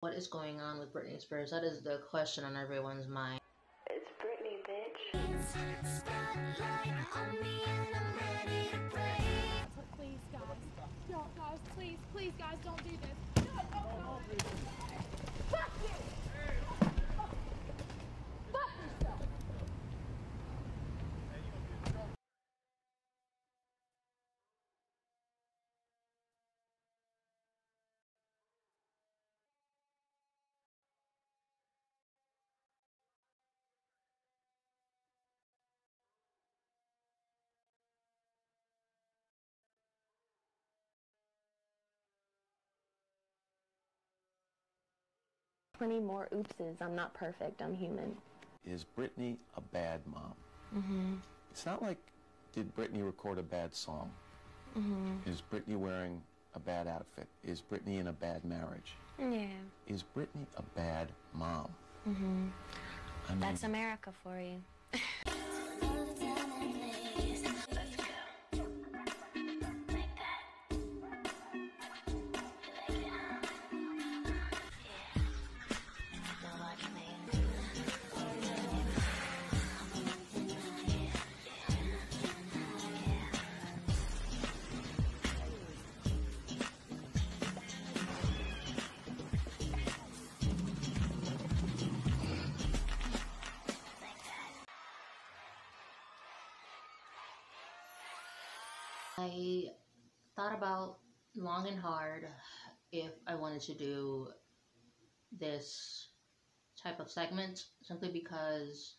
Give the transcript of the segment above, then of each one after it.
What is going on with Britney Spears? That is the question on everyone's mind. It's Britney, bitch. Spotlight on me and I'm ready to break. But please, guys. No, guys, please, guys, don't do this. No. Fuck you! Fuck yourself! 20 more oopses. I'm not perfect. I'm human. Is Britney a bad mom? Mm-hmm. It's not like, did Britney record a bad song? Mm-hmm. Is Britney wearing a bad outfit? Is Britney in a bad marriage? Yeah. Is Britney a bad mom? Mm-hmm. I mean, That's America for you. I thought about long and hard if I wanted to do this type of segment simply because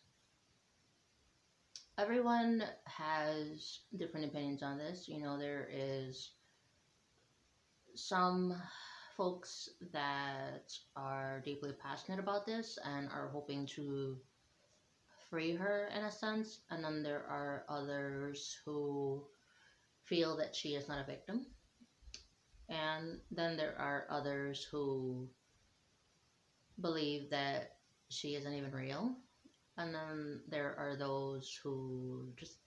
everyone has different opinions on this. You know, there is some folks that are deeply passionate about this and are hoping to free her in a sense, and then there are others who feel that she is not a victim, and then there are others who believe that she isn't even real, and then there are those who just,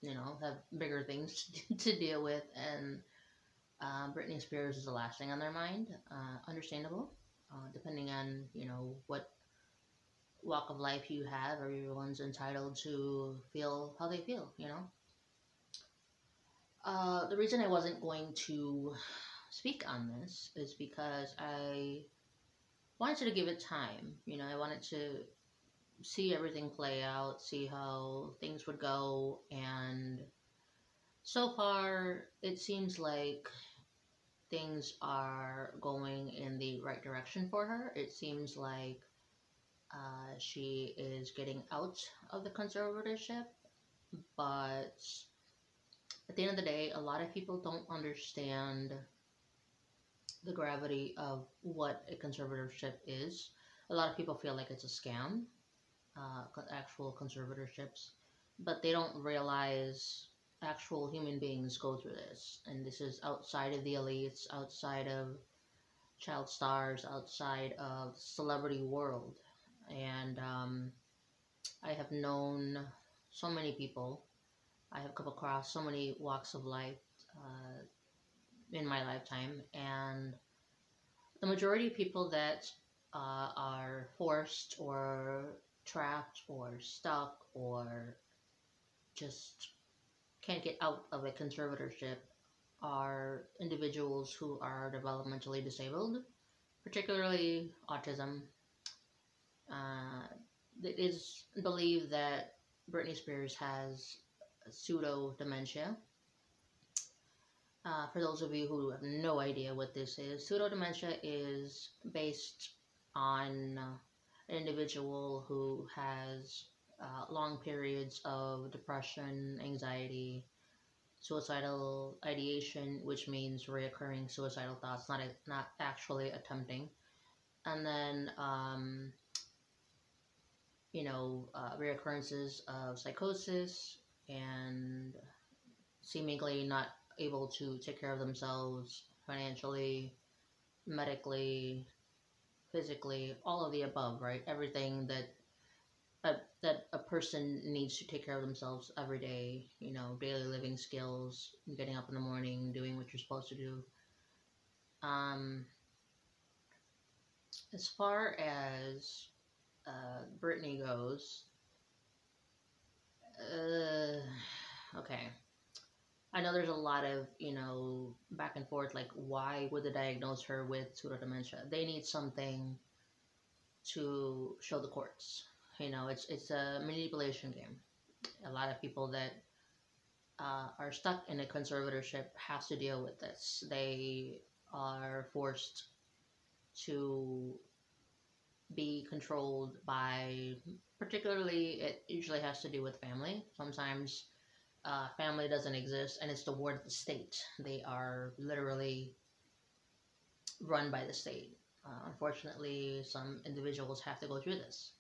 you know, have bigger things to deal with, and Britney Spears is the last thing on their mind. Understandable, depending on, you know, what walk of life you have. Everyone's entitled to feel how they feel, you know. The reason I wasn't going to speak on this is because I wanted to give it time. You know, I wanted to see everything play out, see how things would go, and so far it seems like things are going in the right direction for her. It seems like she is getting out of the conservatorship, but at the end of the day, a lot of people don't understand the gravity of what a conservatorship is. A lot of people feel like it's a scam, actual conservatorships, but they don't realize actual human beings go through this. And this is outside of the elites, outside of child stars, outside of celebrity world. And I have known so many people. I have come across so many walks of life in my lifetime, and the majority of people that are forced or trapped or stuck or just can't get out of a conservatorship are individuals who are developmentally disabled, particularly autism. It is believed that Britney Spears has pseudo dementia. For those of you who have no idea what this is, pseudo dementia is based on an individual who has long periods of depression, anxiety, suicidal ideation, which means reoccurring suicidal thoughts, not actually attempting, and then reoccurrences of psychosis and seemingly not able to take care of themselves financially, medically, physically, all of the above, right? Everything that a person needs to take care of themselves every day, you know, daily living skills, getting up in the morning, doing what you're supposed to do. As far as Britney goes, okay. I know there's a lot of, back and forth, like, why would they diagnose her with pseudodementia? They need something to show the courts. It's a manipulation game. A lot of people that are stuck in a conservatorship has to deal with this. They are forced to be controlled by, particularly, it usually has to do with family. Sometimes family doesn't exist and it's the ward of the state. They are literally run by the state. Unfortunately, some individuals have to go through this.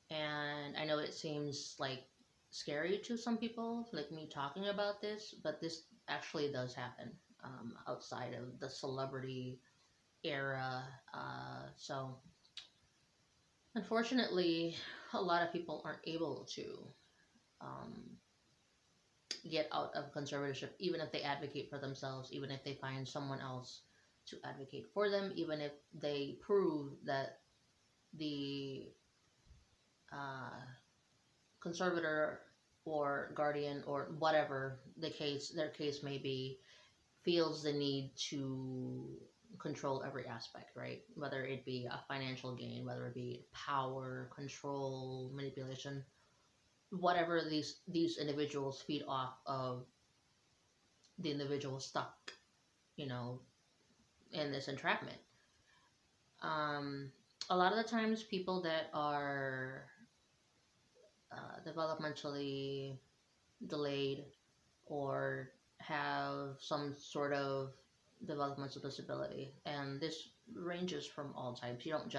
And I know it seems like scary to some people, like me talking about this, but this actually does happen outside of the celebrity era. So, unfortunately, a lot of people aren't able to get out of conservatorship, even if they advocate for themselves, even if they find someone else to advocate for them, even if they prove that the conservator or guardian or whatever their case may be, feels the need to control every aspect, right? Whether it be a financial gain, whether it be power, control, manipulation, whatever these individuals feed off of the individual stuck, in this entrapment. A lot of the times people that are developmentally delayed or have some sort of developmental disability, and this ranges from all types. You don't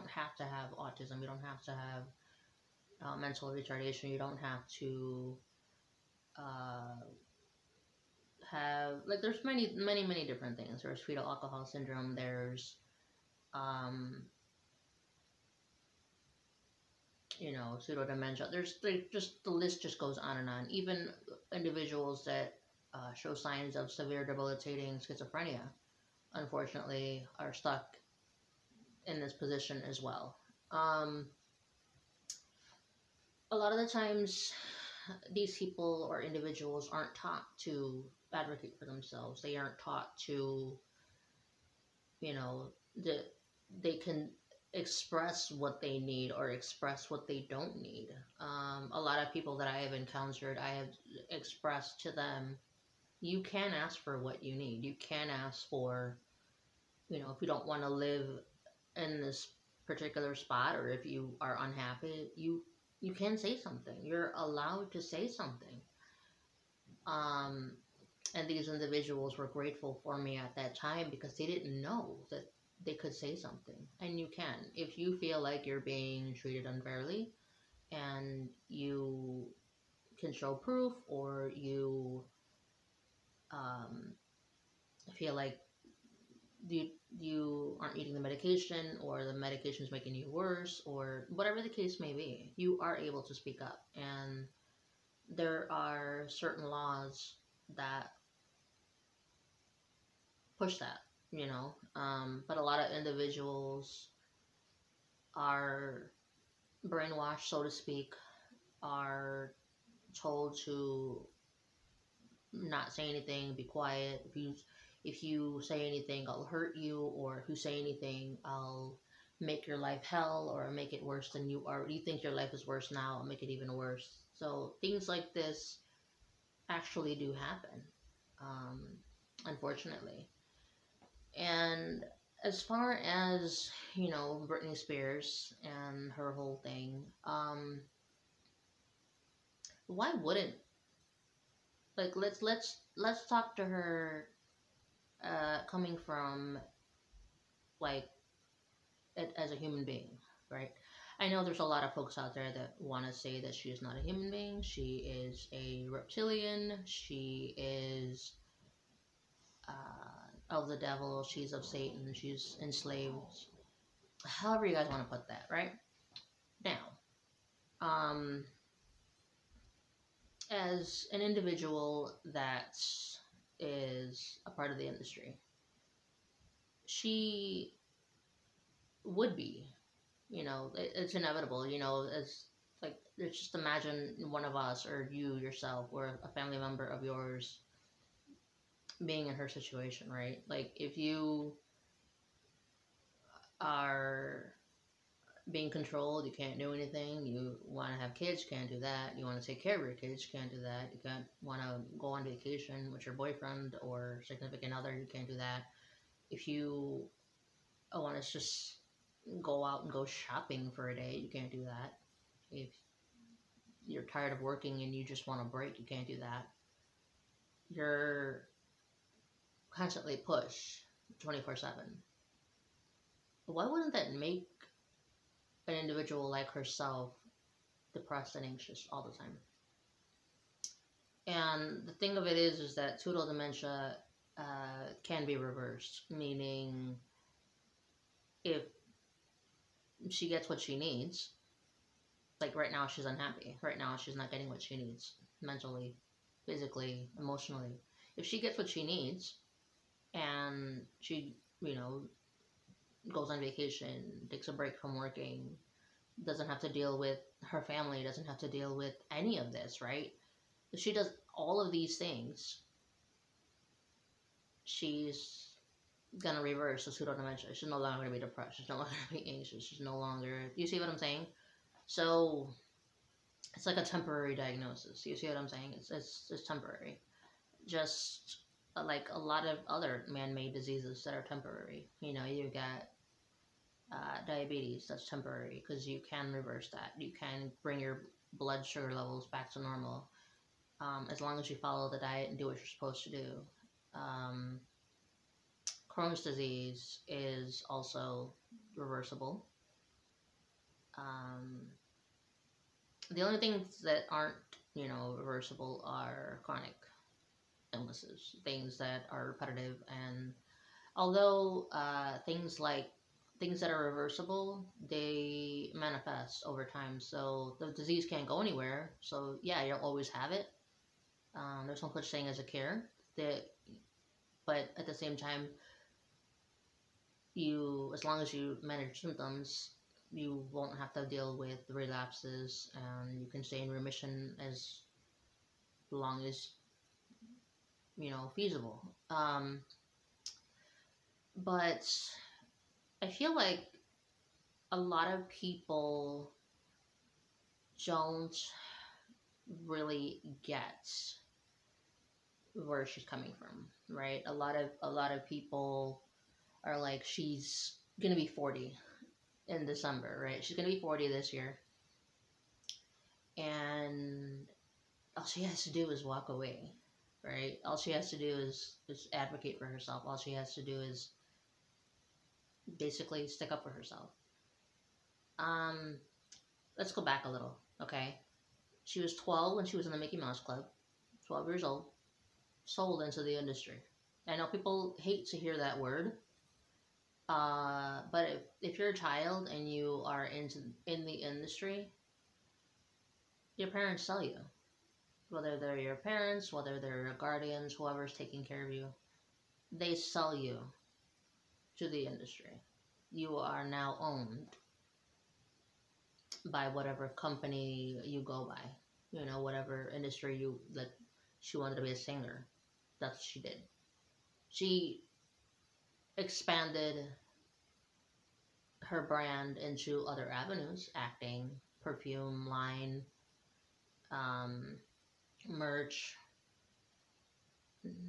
have to have autism, you don't have to have mental retardation, you don't have to have, like, there's many different things. There's fetal alcohol syndrome, there's pseudodementia. There's just, the list just goes on and on. Even individuals that show signs of severe debilitating schizophrenia, unfortunately, are stuck in this position as well. A lot of the times, these people or individuals aren't taught to advocate for themselves. They aren't taught to, they can express what they need or express what they don't need. A lot of people that I have encountered, I have expressed to them, you can ask for what you need. You can ask for, if you don't want to live in this particular spot, or if you are unhappy, you can say something. You're allowed to say something. And these individuals were grateful for me at that time because they didn't know that they could say something. And you can. If you feel like you're being treated unfairly and you can show proof, or you feel like you aren't eating the medication, or the medication is making you worse, or whatever the case may be, you are able to speak up. And there are certain laws that push that, but a lot of individuals are brainwashed, so to speak, are told to not say anything, be quiet. If you say anything, I'll hurt you, or if you say anything, I'll make your life hell, or make it worse than you already think your life is worse now. I'll make it even worse. So things like this actually do happen, unfortunately. And as far as, Britney Spears and her whole thing, why wouldn't, like, let's talk to her coming from, like, as a human being, right? I know there's a lot of folks out there that want to say that she is not a human being. She is a reptilian. She is of the devil. She's of Satan. She's enslaved. However you guys want to put that, right? Now, as an individual that is a part of the industry, she would be. You know, it's inevitable. You know, it's like, just imagine one of us, or you yourself, or a family member of yours being in her situation, right? Like, if you are being controlled, you can't do anything. You want to have kids, you can't do that. You want to take care of your kids, you can't do that. You can't want to go on vacation with your boyfriend or significant other, you can't do that. If you want to just go out and go shopping for a day, you can't do that. If you're tired of working and you just want a break, you can't do that. You're constantly pushed 24/7. Why wouldn't that make an individual like herself depressed and anxious all the time? And the thing of it is that pseudo dementia can be reversed, meaning if she gets what she needs, like right now she's unhappy, right now she's not getting what she needs mentally, physically, emotionally. If she gets what she needs and she, you know, goes on vacation, takes a break from working, doesn't have to deal with her family, doesn't have to deal with any of this, right? If she does all of these things, she's gonna reverse the pseudo dementia. She's no longer gonna be depressed. She's no longer gonna be anxious. She's no longer. You see what I'm saying? So it's like a temporary diagnosis. You see what I'm saying? It's temporary. Just like a lot of other man-made diseases that are temporary. You know, you got diabetes, that's temporary, because you can reverse that. You can bring your blood sugar levels back to normal, as long as you follow the diet and do what you're supposed to do. Crohn's disease is also reversible. The only things that aren't, you know, reversible are chronic illnesses, things that are repetitive. And although things that are reversible, they manifest over time. So the disease can't go anywhere. So yeah, you'll always have it. There's no such thing as a cure. But at the same time, as long as you manage symptoms, you won't have to deal with relapses, and you can stay in remission as long as, you know, feasible. But I feel like a lot of people don't really get where she's coming from, right? A lot of people are like, she's gonna be 40 in December, right? She's gonna be 40 this year, and all she has to do is walk away, right? All she has to do is advocate for herself. All she has to do is basically stick up for herself. Let's go back a little, okay? She was 12 when she was in the Mickey Mouse Club, 12 years old, sold into the industry. I know people hate to hear that word, but if you're a child and you are in the industry, your parents sell you. Whether they're your parents, whether they're your guardians, whoever's taking care of you, they sell you to the industry. You are now owned by whatever company you go by. You know, whatever industry that she wanted to be a singer. That's what she did. She expanded her brand into other avenues: acting, perfume line, merch.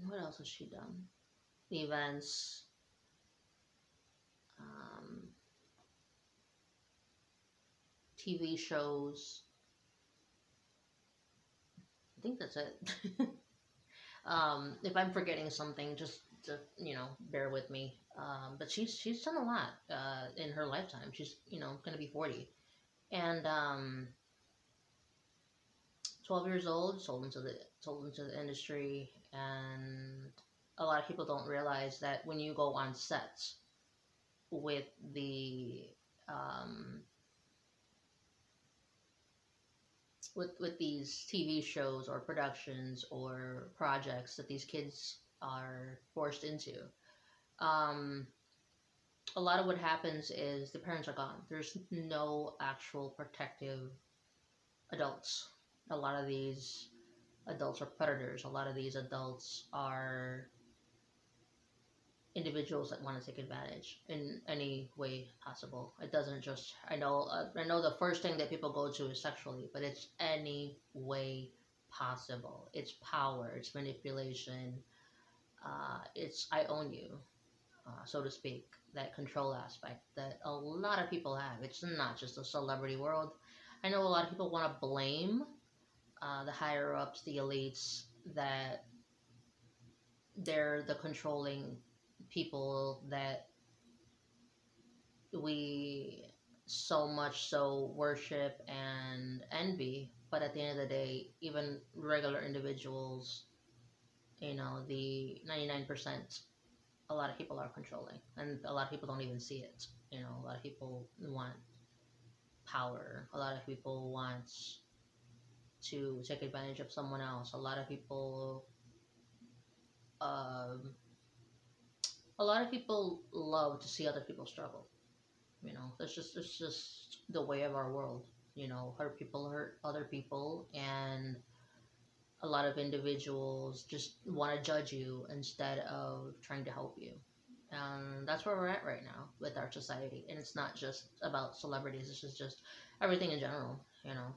What else has she done? Events. TV shows. I think that's it. If I'm forgetting something, just you know, bear with me. But she's done a lot in her lifetime. She's, you know, gonna be 40, and 12 years old, sold into the industry. And a lot of people don't realize that when you go on sets with the with these TV shows or productions or projects that these kids are forced into, a lot of what happens is the parents are gone. There's no actual protective adults. A lot of these adults are predators. A lot of these adults are individuals that want to take advantage in any way possible. It doesn't just, I know the first thing that people go to is sexually, but it's any way possible. It's power, it's manipulation, it's I own you, so to speak, that control aspect that a lot of people have. It's not just a celebrity world. I know a lot of people want to blame the higher ups, the elites, that they're the controlling people that we so much so worship and envy. But at the end of the day, even regular individuals, you know, the 99%, a lot of people are controlling, and a lot of people don't even see it. You know, a lot of people want power. A lot of people want to take advantage of someone else. Um, a lot of people love to see other people struggle. You know, it's just the way of our world. You know, hurt people hurt other people, and a lot of individuals just want to judge you instead of trying to help you. And that's where we're at right now with our society. And it's not just about celebrities, it's just everything in general, you know.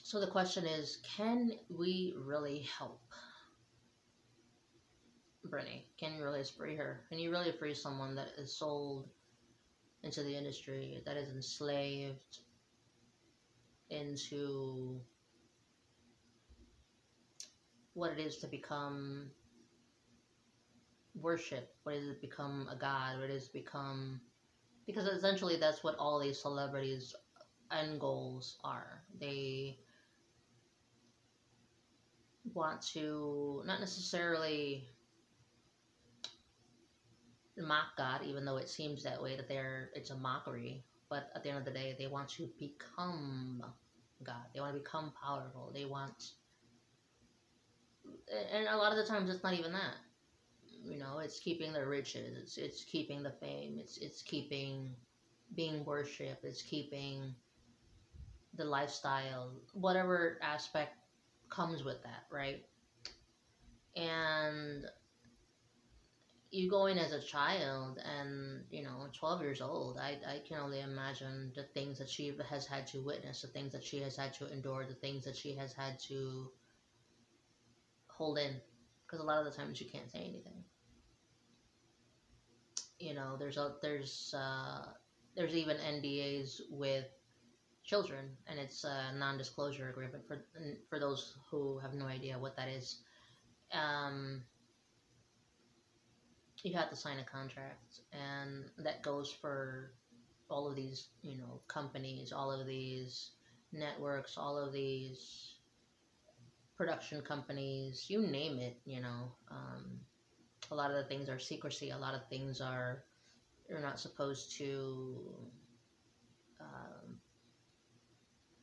So the question is, can we really help Britney? Can you really free her? Can you really free someone that is sold into the industry, that is enslaved into what it is to become worship, what it is to become a god, what it is to become, because essentially that's what all these celebrities' end goals are. They want to not necessarily mock God, even though it seems that way, that it's a mockery, but at the end of the day, they want to become God. They want to become powerful. They want, and a lot of the times it's not even that. You know, it's keeping the riches, it's keeping the fame, it's keeping being worshipped, it's keeping the lifestyle, whatever aspect comes with that, right? And you go in as a child and, you know, 12 years old, I can only imagine the things that she has had to witness, the things that she has had to endure, the things that she has had to hold in, because a lot of the times you can't say anything. You know, there's even NDAs with children, and it's a non-disclosure agreement for those who have no idea what that is. You have to sign a contract, and that goes for all of these, you know, companies, all of these networks, all of these production companies, you name it, you know. A lot of the things are secrecy. A lot of things are, you're not supposed to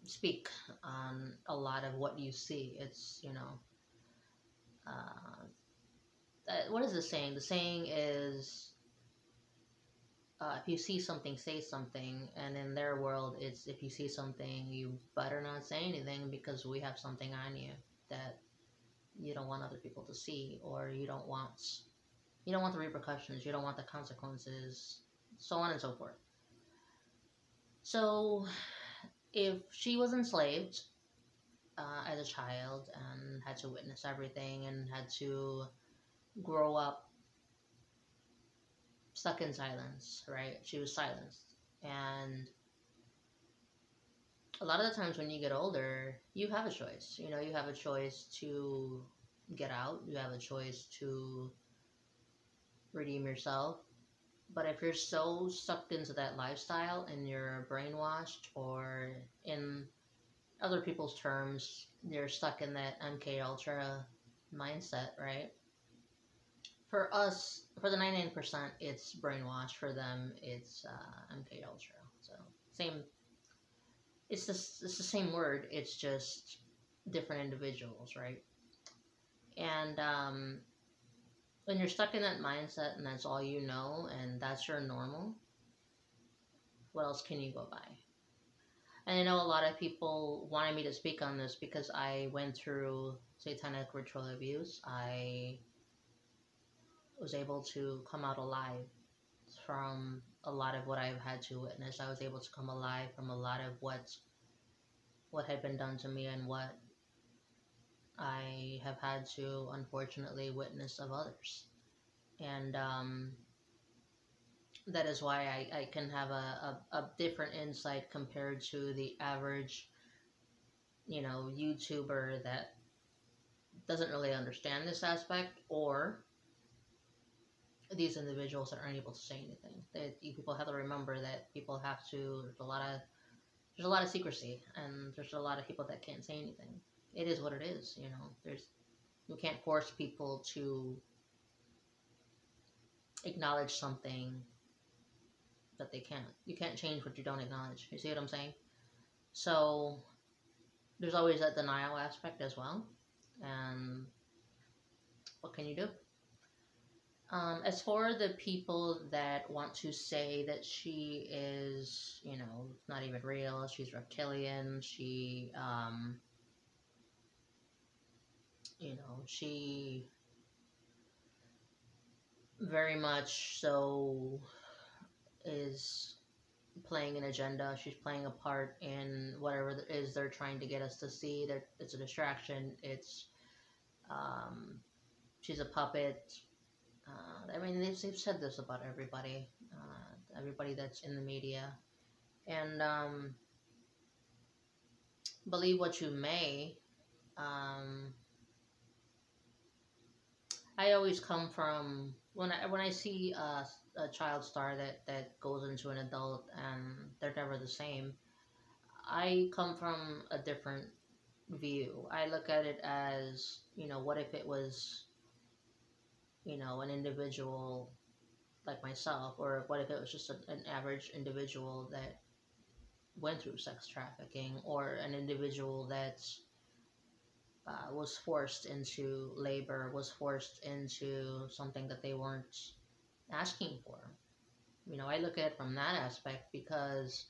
speak on a lot of what you see. It's, you know, what is the saying? The saying is, if you see something, say something. And in their world, it's, if you see something, you better not say anything, because we have something on you that you don't want other people to see, or you don't want the repercussions, you don't want the consequences, so on and so forth. So if she was enslaved as a child and had to witness everything and had to grow up stuck in silence, right? She was silenced. And a lot of the times when you get older, you have a choice. You know, you have a choice to get out. You have a choice to redeem yourself. But if you're so sucked into that lifestyle and you're brainwashed, or in other people's terms, you're stuck in that MKULTRA mindset, right? For us, for the 99%, it's brainwashed. For them, it's MKULTRA. So same. It's the same word. It's just different individuals, right? And when you're stuck in that mindset and that's all you know and that's your normal, what else can you go by? And I know a lot of people wanted me to speak on this because I went through satanic ritual abuse. I was able to come out alive from a lot of what I've had to witness. I was able to come alive from a lot of what had been done to me and what I have had to unfortunately witness of others. And that is why I can have a different insight compared to the average, you know, YouTuber that doesn't really understand this aspect, or these individuals that aren't able to say anything. People have to remember that people have to, there's a lot of secrecy, and there's a lot of people that can't say anything. It is what it is, you know. You can't force people to acknowledge something that they can't. You can't change what you don't acknowledge. You see what I'm saying? So there's always that denial aspect as well. And what can you do? As for the people that want to say that she is, you know, not even real, she's reptilian, she, you know, she very much so is playing an agenda. She's playing a part in whatever it is they're trying to get us to see. That it's a distraction. It's she's a puppet. I mean, they've said this about everybody, everybody that's in the media, and believe what you may. I always come from when I see a child star that goes into an adult and they're never the same. I come from a different view. I look at it as, you know, what if it was, you know, an individual like myself, or what if it was just an average individual that went through sex trafficking, or an individual that was forced into labor, was forced into something that they weren't asking for. You know, I look at it from that aspect because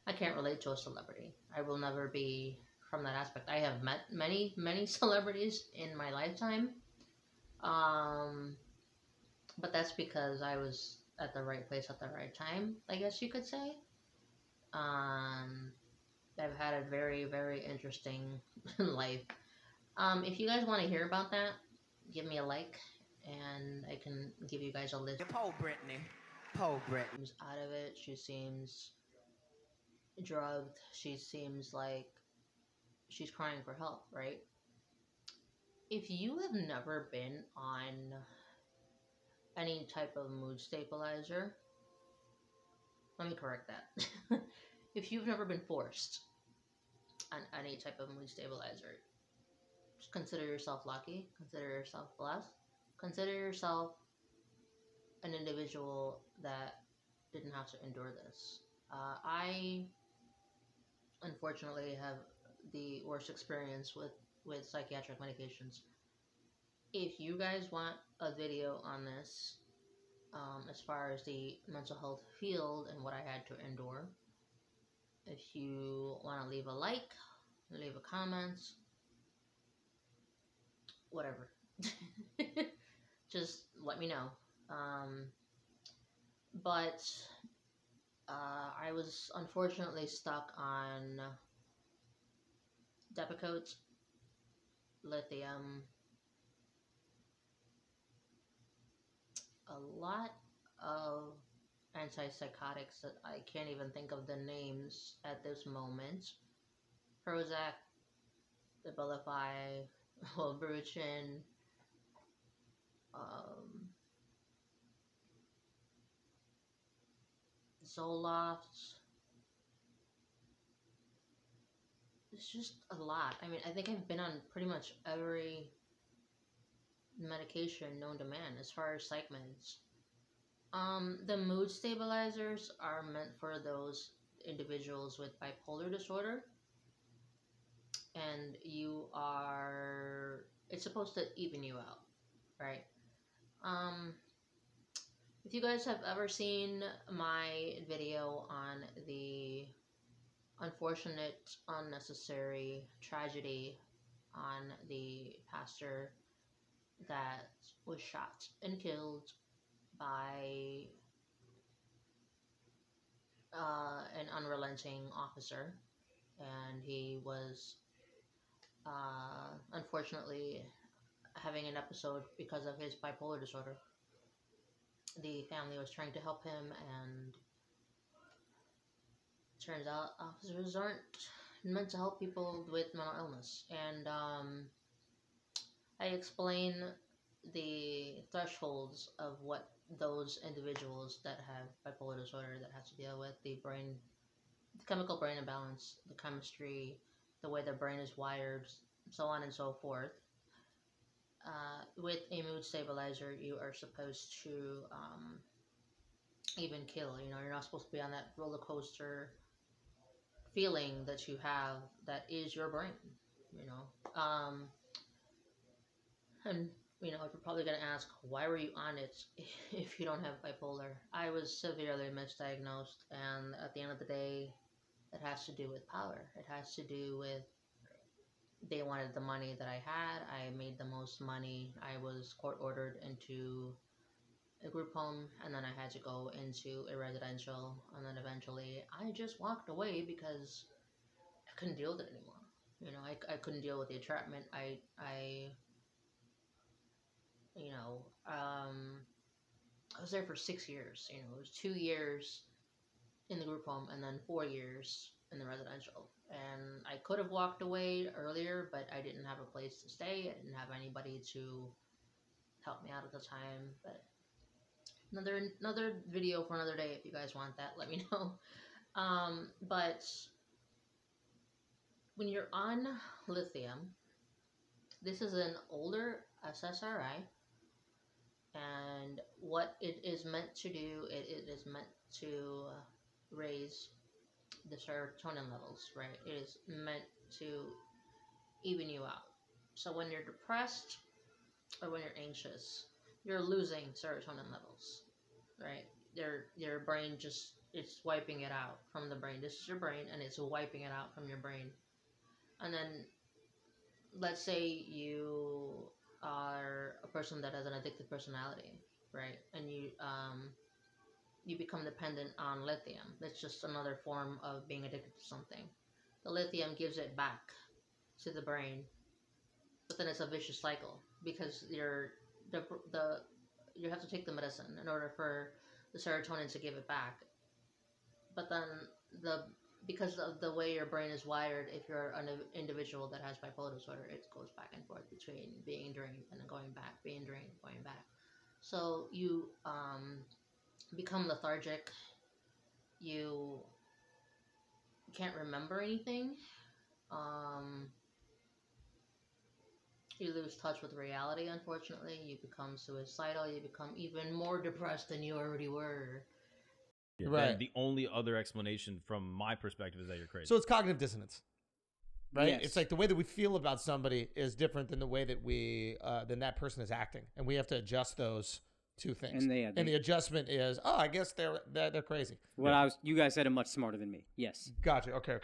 I can't relate to a celebrity. I will never be from that aspect. I have met many, many celebrities in my lifetime. But that's because I was at the right place at the right time, I guess you could say. I've had a very, very interesting life. If you guys want to hear about that, give me a like, and I can give you guys a list. Po Britney. Po Britney. She's out of it. She seems drugged. She seems like she's crying for help, right? If you have never been on any type of mood stabilizer, let me correct that. If you've never been forced on any type of mood stabilizer, just consider yourself lucky, consider yourself blessed, consider yourself an individual that didn't have to endure this. I unfortunately have the worst experience with psychiatric medications. If you guys want a video on this, as far as the mental health field and what I had to endure, if you want to leave a like, leave a comment, whatever, just let me know. But I was unfortunately stuck on Depakote, lithium, a lot of antipsychotics that I can't even think of the names at this moment. Prozac, Abilify, Wellbutrin, Zoloft. It's just a lot. I mean, I think I've been on pretty much every medication known to man as far as psych meds. The mood stabilizers are meant for those individuals with bipolar disorder, and it's supposed to even you out, right? If you guys have ever seen my video on the unfortunate, unnecessary tragedy on the pastor that was shot and killed by an unrelenting officer, and he was unfortunately having an episode because of his bipolar disorder. The family was trying to help him, and turns out officers aren't meant to help people with mental illness. And I explain the thresholds of what those individuals that have bipolar disorder that have to deal with, the chemical brain imbalance, the chemistry, the way their brain is wired, so on and so forth. With a mood stabilizer, you are supposed to even kill. You know, you're not supposed to be on that roller coaster feeling that you have that is your brain, you know. And, you know, you're probably going to ask, why were you on it if you don't have bipolar? I was severely misdiagnosed, and at the end of the day, it has to do with power. It has to do with they wanted the money that I had. I made the most money. I was court-ordered into a group home, and then I had to go into a residential, and then eventually I just walked away because I couldn't deal with it anymore. You know, I couldn't deal with the entrapment. I was there for 6 years. You know, it was 2 years in the group home and then 4 years in the residential. And I could have walked away earlier, but I didn't have a place to stay. I didn't have anybody to help me out at the time. But another video for another day. If you guys want that, let me know. But when you're on lithium, this is an older SSRI, and what it is meant to do, it is meant to raise the serotonin levels, right? It is meant to even you out. So when you're depressed or when you're anxious, you're losing serotonin levels, right? Your brain it's wiping it out from the brain. This is your brain, and it's wiping it out from your brain. And then let's say you are a person that has an addictive personality, right? And you become dependent on lithium. That's just another form of being addicted to something. The lithium gives it back to the brain, but then it's a vicious cycle because you have to take the medicine in order for the serotonin to give it back. But then because of the way your brain is wired, if you're an individual that has bipolar disorder, it goes back and forth between being drained and then going back, being drained, going back. So you become lethargic. You can't remember anything. You lose touch with reality, unfortunately. You become suicidal. You become even more depressed than you already were. Yeah, right. The only other explanation from my perspective is that you're crazy. So it's cognitive dissonance, right? Yes. It's like the way that we feel about somebody is different than the way that than that person is acting, and we have to adjust those two things. And the adjustment is, I guess they're crazy. You guys said it much smarter than me. Yes. Gotcha. Okay.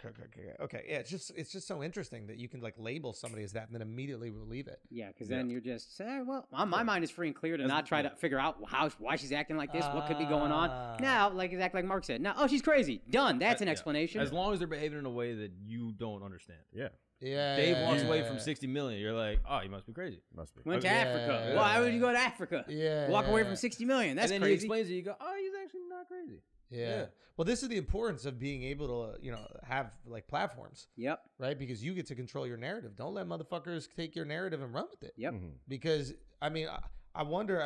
Yeah, it's just so interesting that you can like label somebody as that and then immediately believe it. Yeah, because then you're just my mind is free and clear to not try to figure out why she's acting like this, what could be going on. Now, exactly like Mark said, now she's crazy. Done. That's an explanation. As long as they're behaving in a way that you don't understand. Yeah. Dave walks away from 60 million. You're like, he must be crazy. Must be. Went to Africa. Why would you go to Africa? Walk away from 60 million. That's and then crazy. he explains it. You go, he's actually not crazy. Yeah. Well, this is the importance of being able to, have like platforms. Yep. Right? Because you get to control your narrative. Don't let motherfuckers take your narrative and run with it. Yep. Mm-hmm. Because, I wonder,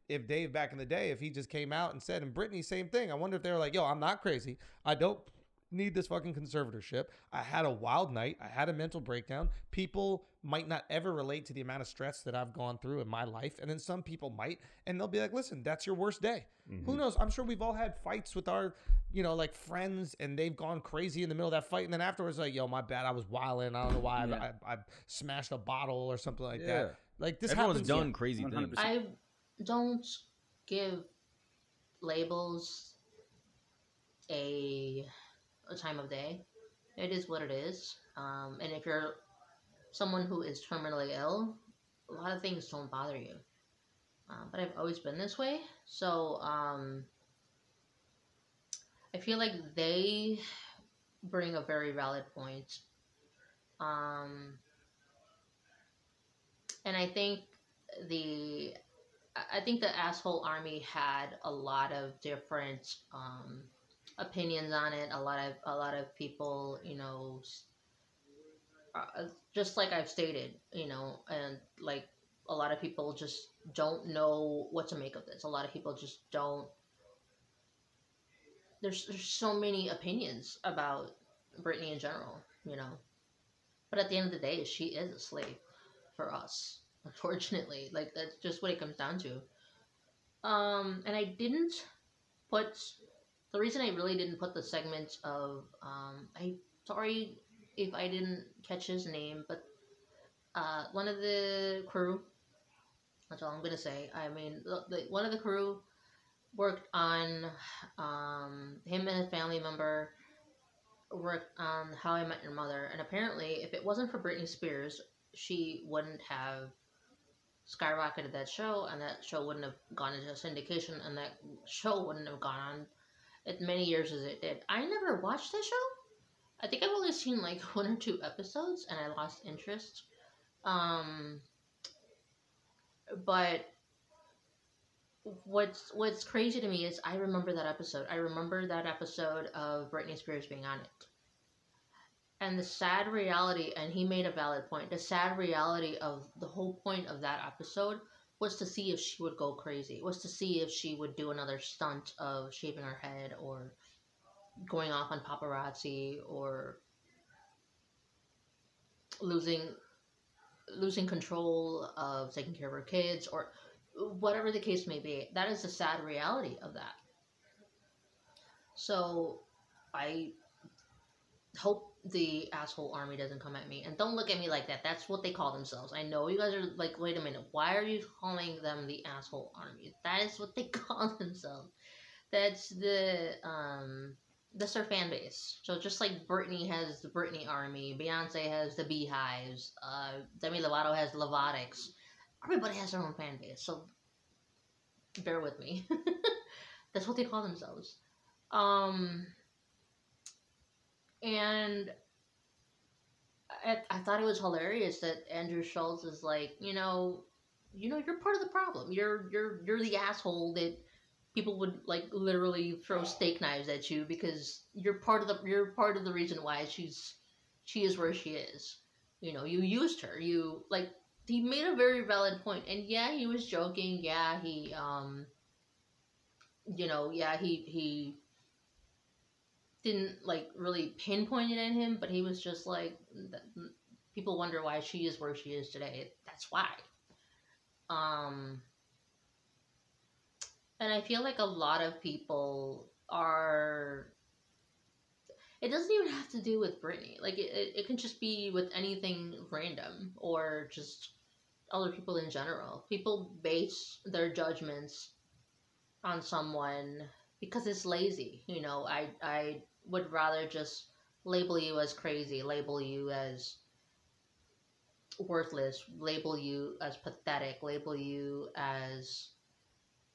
if Dave back in the day, if he just came out and said, and Britney, same thing. I wonder if they were like, yo, I'm not crazy. I don't need this fucking conservatorship. I had a wild night. I had a mental breakdown. People might not ever relate to the amount of stress that I've gone through in my life. And then some people might, and they'll be like, listen, that's your worst day. Mm-hmm. Who knows? I'm sure we've all had fights with our, friends, and they've gone crazy in the middle of that fight. And then afterwards, like, yo, my bad. I was wilding. I don't know why. I smashed a bottle or something like that. Like this Everyone's happens. done crazy 100%. things. I've don't give labels a time of day. It is what it is. And if you're someone who is terminally ill, a lot of things don't bother you. But I've always been this way. So I feel like they bring a very valid point. And I think the asshole army had a lot of different opinions on it. A lot of people, you know, just like I've stated, you know, and like a lot of people just don't know what to make of this. A lot of people just don't. There's so many opinions about Britney in general, you know. But at the end of the day, she is a slave for us, unfortunately. Like, that's just what it comes down to. And I didn't put... The reason I really didn't put the segment of... I'm sorry if I didn't catch his name, but one of the crew... That's all I'm going to say. I mean, one of the crew worked on... him and his family member worked on How I Met Your Mother, and apparently if it wasn't for Britney Spears, she wouldn't have skyrocketed that show, and that show wouldn't have gone into syndication, and that show wouldn't have gone on as many years as it did. I never watched that show. I think I've only seen like 1 or 2 episodes, and I lost interest. But what's crazy to me is I remember that episode. I remember that episode of Britney Spears being on it. And the sad reality, and he made a valid point, the sad reality of the whole point of that episode was to see if she would go crazy. Was to see if she would do another stunt of shaving her head or going off on paparazzi or losing control of taking care of her kids or whatever the case may be. That is the sad reality of that. So I hope the asshole army doesn't come at me. And don't look at me like that. That's what they call themselves. I know you guys are like, wait a minute, why are you calling them the asshole army? That is what they call themselves. That's that's their fan base. So just like Britney has the Britney army, Beyonce has the Beehives, Demi Lovato has Lovatics. Everybody has their own fan base, so bear with me. That's what they call themselves. And I thought it was hilarious that Andrew Schultz is like, you know, you're part of the problem. You're the asshole that people would like literally throw steak knives at you because you're part of the reason why she is where she is. You know, you used her. You like. He made a very valid point, and yeah, he was joking. Yeah, he, he didn't like really pinpoint it at him, but he was just like, people wonder why she is where she is today. That's why. And I feel like a lot of people are. It doesn't even have to do with Britney. Like it can just be with anything random or just other people in general. People base their judgments on someone because it's lazy. You know, I would rather just label you as crazy, label you as worthless, label you as pathetic, label you as,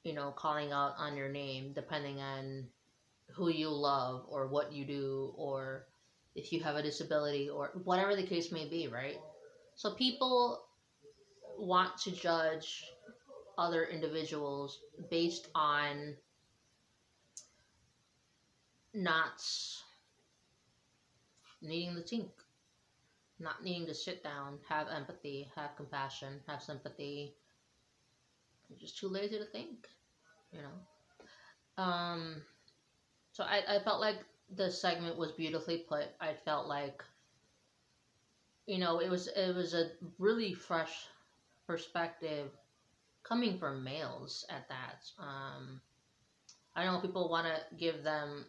you know, calling out on your name depending on who you love or what you do or if you have a disability or whatever the case may be, right? So people want to judge other individuals based on not needing to think, not needing to sit down, have empathy, have compassion, have sympathy. I'm just too lazy to think, you know? So I felt like the segment was beautifully put. I felt like, you know, it was a really fresh perspective coming from males at that. I know people want to give them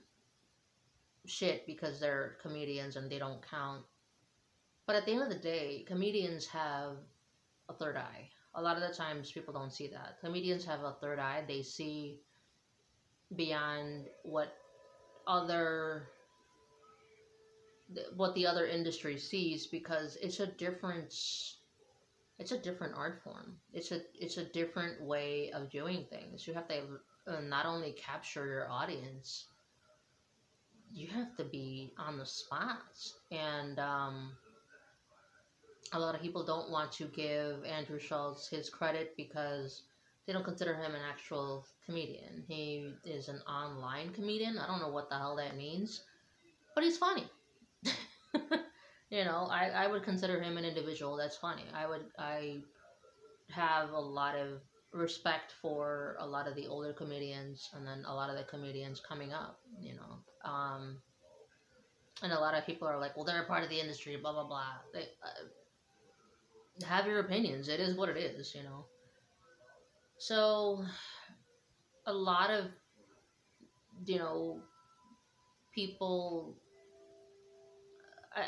shit because they're comedians and they don't count. But at the end of the day, comedians have a third eye. a lot of the times people don't see that. Comedians have a third eye. They see beyond what the other industry sees, because it's a different art form. It's a different way of doing things. You have to not only capture your audience, you have to be on the spot. And a lot of people don't want to give Andrew Schultz his credit because they don't consider him an actual comedian. He is an online comedian. I don't know what the hell that means, but he's funny. You know, I would consider him an individual that's funny. I have a lot of respect for a lot of the older comedians, and then a lot of the comedians coming up, you know. And a lot of people are like, well, they're a part of the industry, blah, blah, blah. They, have your opinions. It is what it is, you know. So a lot of, you know, people,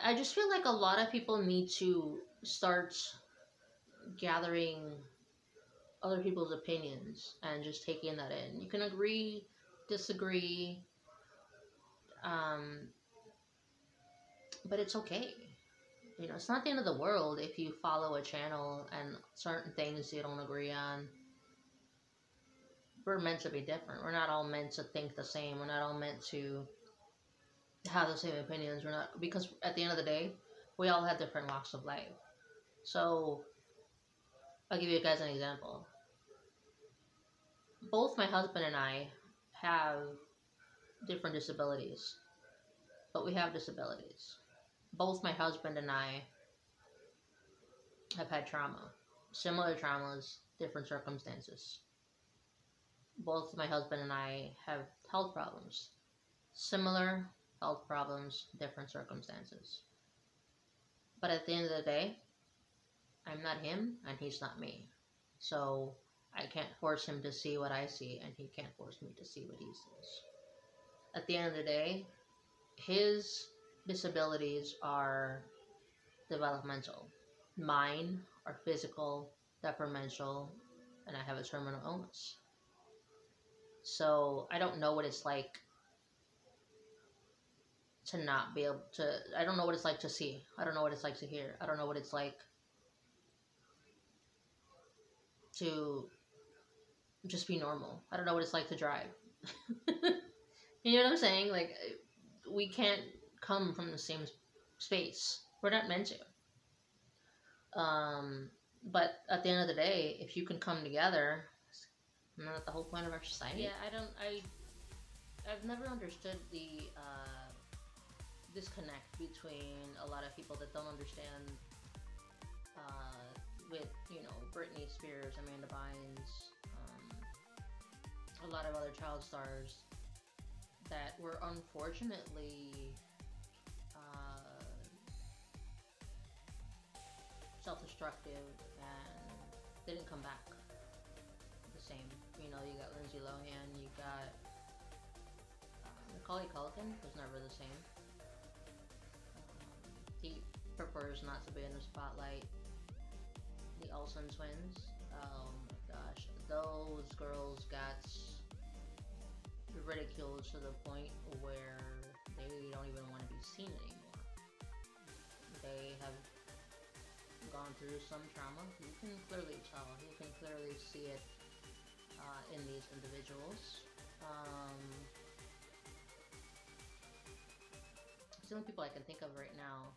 I just feel like a lot of people need to start gathering other people's opinions and just taking that in. You can agree, disagree, but it's okay. You know, it's not the end of the world if you follow a channel and certain things you don't agree on. We're meant to be different. We're not all meant to think the same. We're not all meant to have the same opinions. We're not, because at the end of the day, we all have different walks of life. So I'll give you guys an example. Both my husband and I have different disabilities, but we have disabilities. Both my husband and I have had trauma, similar traumas, different circumstances. Both my husband and I have health problems, similar health problems, different circumstances. But at the end of the day, I'm not him and he's not me. So I can't force him to see what I see, and he can't force me to see what he sees. At the end of the day, his disabilities are developmental. Mine are physical, temperamental, and I have a terminal illness. So I don't know what it's like to not be able to, I don't know what it's like to see. I don't know what it's like to hear. I don't know what it's like to just be normal. I don't know what it's like to drive. You know what I'm saying? Like, we can't come from the same space. We're not meant to. But at the end of the day, if you can come together, isn't that the whole point of our society? Yeah, I've never understood the disconnect between a lot of people that don't understand with, you know, Britney Spears, Amanda Bynes, a lot of other child stars that were unfortunately self-destructive and didn't come back the same. You know, you got Lindsay Lohan, you got Macaulay Culkin was never the same. He prefers not to be in the spotlight. The Olsen twins, oh my gosh, those girls got ridiculed to the point where they don't even want to be seen anymore. They have gone through some trauma. You can clearly tell. You can clearly see it in these individuals. It's the only people I can think of right now.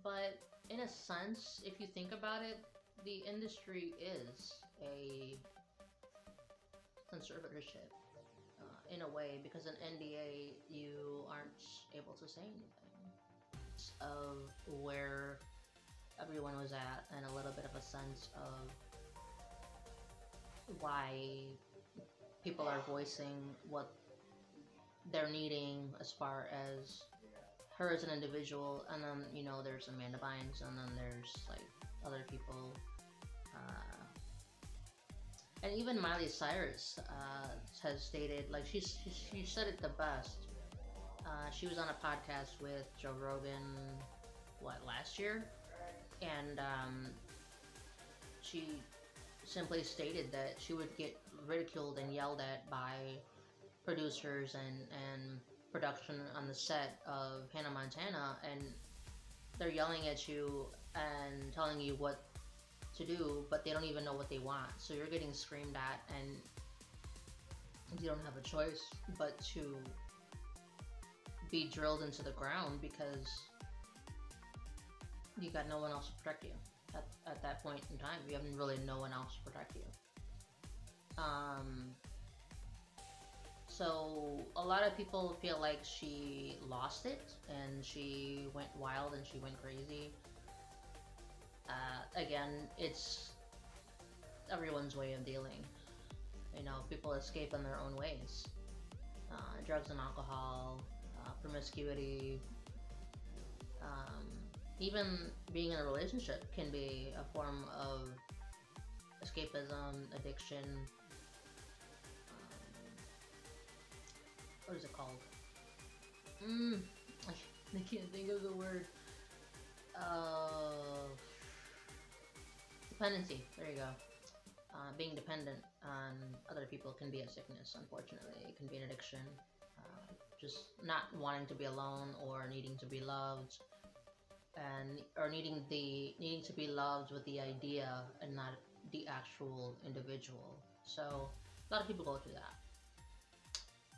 But in a sense, if you think about it, the industry is a conservatorship in a way, because an NDA, you aren't able to say anything of where everyone was at, and a little bit of a sense of why people are voicing what they're needing as far as her as an individual. And then, you know, there's Amanda Bynes, and then there's like other people, and even Miley Cyrus has stated, like, she said it the best. She was on a podcast with Joe Rogan, last year? And she simply stated that she would get ridiculed and yelled at by producers and production on the set of Hannah Montana, and they're yelling at you and telling you what to do, but they don't even know what they want. So you're getting screamed at, and you don't have a choice but to be drilled into the ground because you got no one else to protect you at that point in time. You have really no one else to protect you. So a lot of people feel like she lost it and she went wild and she went crazy. Again, it's everyone's way of dealing. You know, people escape in their own ways. Drugs and alcohol, promiscuity, even being in a relationship can be a form of escapism, addiction. What is it called? I can't think of the word. Dependency. There you go. Being dependent on other people can be a sickness, unfortunately. It can be an addiction. Just not wanting to be alone or needing to be loved, or needing to be loved with the idea and not the actual individual. So a lot of people go through that.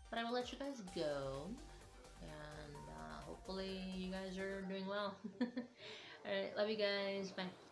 But I will let you guys go, and hopefully you guys are doing well. Alright, love you guys. Bye.